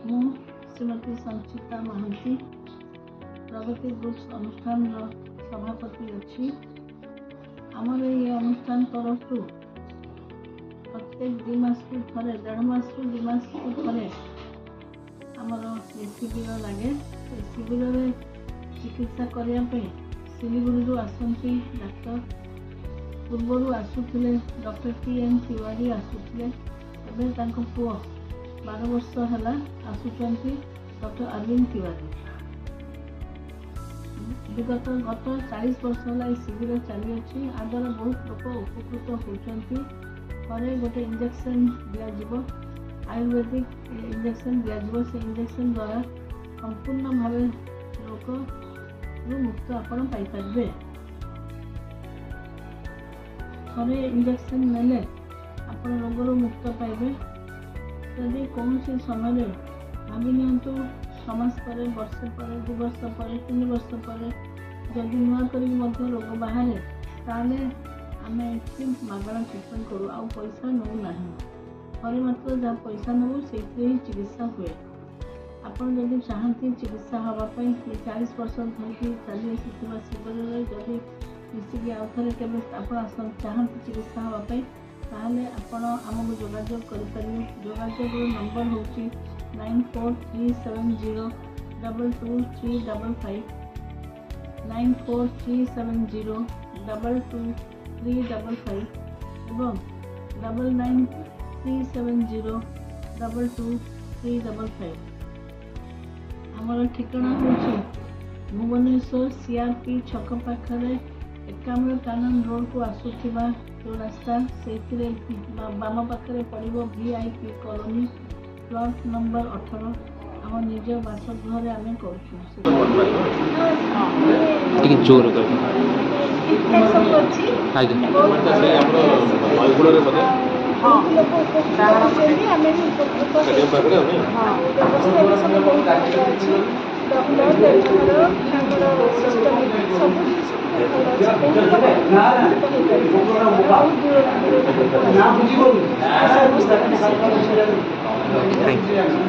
ମୁଁ ଶ୍ରୀମତୀ संचिता महांती प्रगति ग्रुप्स अनुष्ठान सभापति अच्छी आमर ये अनुष्ठान तरफ प्रत्येक 2 मास को थे 1.5 मास को 2 मास को थे आमर शिविर लगे शिविर में चिकित्सा करने सिलीगुड़ी आसती डाक्तर पूर्वर आसुले डॉक्टर TN तिवारी आसुले एवं पुओ 12 वर्ष है आसुंच डॉक्टर अरविंद तिवारी विगत गत 40 वर्ष है शिविर चली अच्छी आ द्वारा बहुत लोग उपकृत होती थे गोटे इंजेक्शन दिज्व आयुर्वेदिक इंजेक्शन दिज्व से इंजेक्शन द्वारा संपूर्ण भाव रोग मुक्त आपण पाइपर थे इंजेक्शन नेले आपण रोगर मुक्त पाइबे जदि कौन समय भावी नियंतु समाज पर वर्षे पर 2 वर्ष पर 3 वर्ष पर जदि नुआ कर रोग बाहर ताले आम ये मागणा ट्रिटमेंट करूँ आ पैसा नौ ना थे मात्र जहाँ पैसा नौ से ही चिकित्सा हुए आपड़ जदि चाहती चिकित्सा हाँपाई ये 40 वर्ष धरिकी चली आसी शिविर जदि मिसिकी आउ थे के चाहती चिकित्सा हाँपाई ताहले आपण आमको जोगाजोग करें जोगाजोग नंबर हूँ 9437022355 9437022355 एवं 9937022355 आमर ठिकाना हूँ भुवनेश्वर CRP छक पाखरे 51 कानन रोड को आसुवा जो रास्ता से बाम पाखे पड़ो VIP कॉलोनी प्लॉट नंबर 18 आम निज बासगृह आम Thank you.